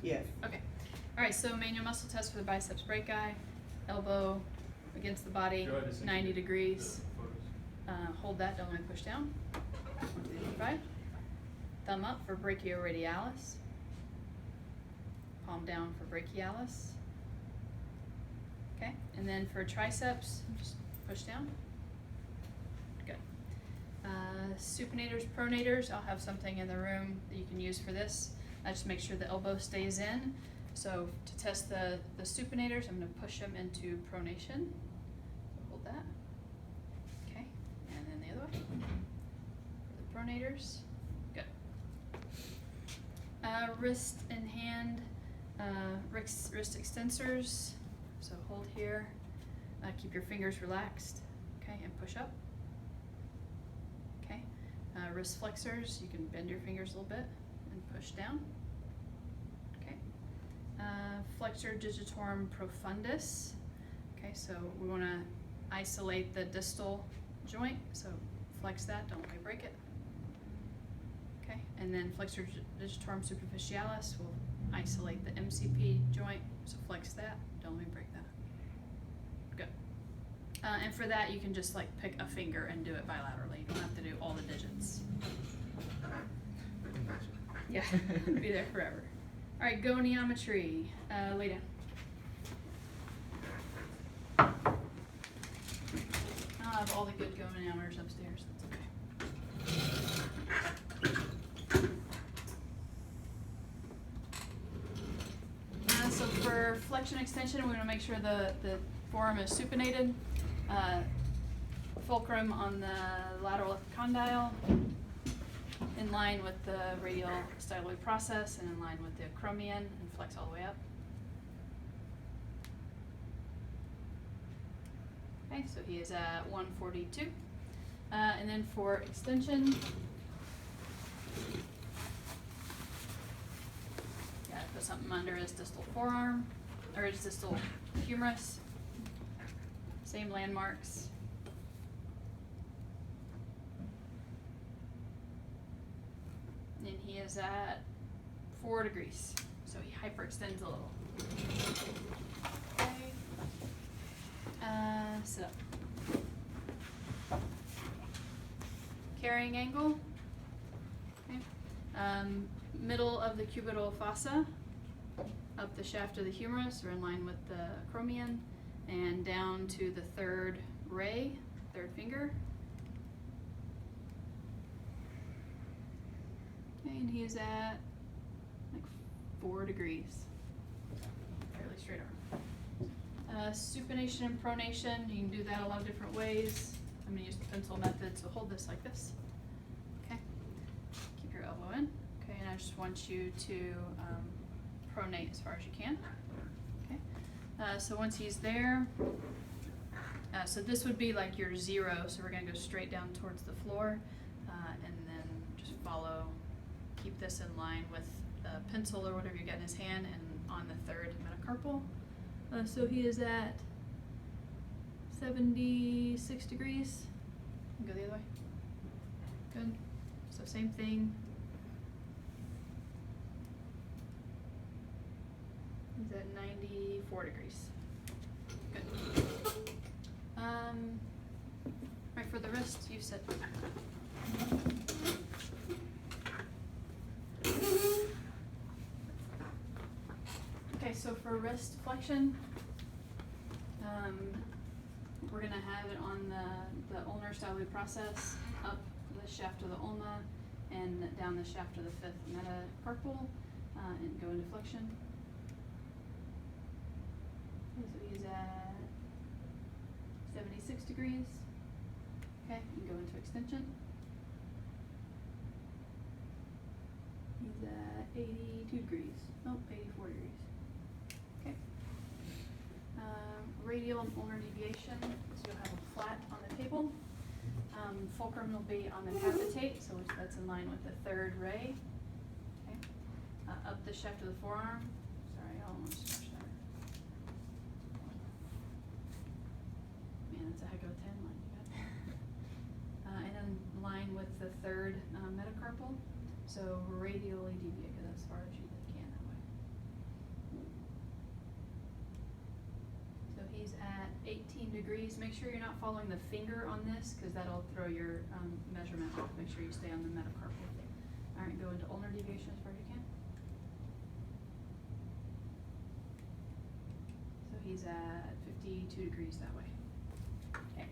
Yes. Okay. All right, so manual muscle test for the biceps brachii, elbow against the body, Go ahead and 90 the degrees. photos. Hold that, don't let me push down. 1, 2, 3, 4, 5. Thumb up for brachioradialis. Palm down for brachialis. Okay, and then for triceps, just push down. Good. Supinators, pronators, I'll have something in the room that you can use for this. Just make sure the elbow stays in. So to test the supinators, I'm going to push them into pronation. Hold that. Okay, and then the other way. For the pronators, good. Wrist and hand, wrist extensors. So hold here, keep your fingers relaxed, okay, and push up. Okay, wrist flexors, you can bend your fingers a little bit and push down. Okay, flexor digitorum profundus. Okay, so we want to isolate the distal joint, so flex that, don't let me break it. Okay, and then flexor digitorum superficialis will isolate the MCP joint, so flex that, don't let me break that. Good. And for that, you can just like pick a finger and do it bilaterally. You don't have to do all the digits. Yeah, be there forever. All right, goniometry. Lay down. I'll have all the good goniometers upstairs. That's okay. So for flexion extension, we want to make sure the forearm is supinated. Fulcrum on the lateral epicondyle, in line with the radial styloid process and in line with the acromion, and flex all the way up. Okay, so he is at 142. And then for extension, gotta put something under his distal forearm, or his distal humerus. Same landmarks. And he is at 4 degrees, so he hyperextends a little. Okay. Sit up. Carrying angle. Okay. Middle of the cubital fossa, up the shaft of the humerus, or in line with the acromion, and down to the third ray, third finger. Okay, and he is at like 4 degrees. Fairly straight arm. Supination and pronation, you can do that a lot of different ways. I'm going to use the pencil method, so hold this like this. Okay, keep your elbow in. Okay, and I just want you to pronate as far as you can. Okay, so once he's there, so this would be like your 0, so we're going to go straight down towards the floor, and then just follow, keep this in line with the pencil or whatever you got in his hand, and on the third metacarpal. So he is at 76 degrees. Go the other way. Good. So same thing. He's at 94 degrees. Good. Right, for the wrist, you said. Okay, so for wrist flexion, we're going to have it on the ulnar styloid process, up the shaft of the ulna and down the shaft of the 5th metacarpal, and go into flexion. Okay, so he's at 76 degrees. Okay, and go into extension. He's at 82 degrees. Nope, 84 degrees. Okay. Radial and ulnar deviation. So you'll have a flat on the table. Fulcrum will be on the capitate, so that's in line with the third ray. Okay. Up the shaft of the forearm. Sorry, I almost scratched that. Man, that's a heck of a 10 line you got. And then line with the third metacarpal. So radially deviate, because as far as you can that way. he's at 18 degrees. Make sure you're not following the finger on this, because that'll throw your measurement off. Make sure you stay on the metacarpal. All right, go into ulnar deviation as far as you can. So he's at 52 degrees that way. Okay.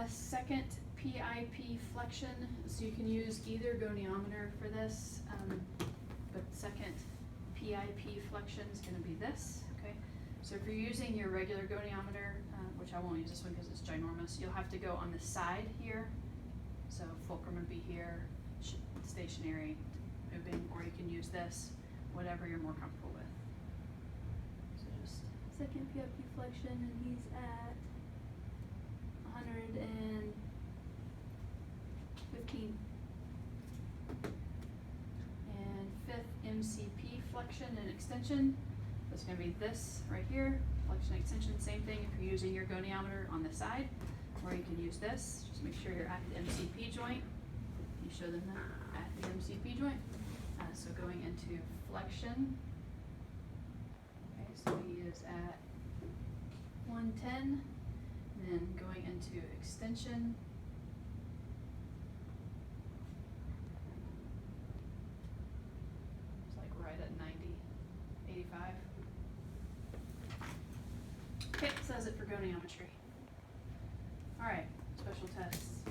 Second PIP flexion. So you can use either goniometer for this, but second PIP flexion is going to be this. Okay. So if you're using your regular goniometer, which I won't use this one because it's ginormous, you'll have to go on the side here. So fulcrum would be here, stationary, moving, or you can use this, whatever you're more comfortable with. So just second PIP flexion, and he's at 115. And fifth MCP flexion and extension. That's going to be this right here, flexion extension, same thing if you're using your goniometer on the side, or you can use this. Just make sure you're at the MCP joint. You show them that at the MCP joint. So going into flexion, okay, so he is at 110, and then going into extension, it's like right at 90, 85. Okay, so that's it for goniometry. All right, special tests.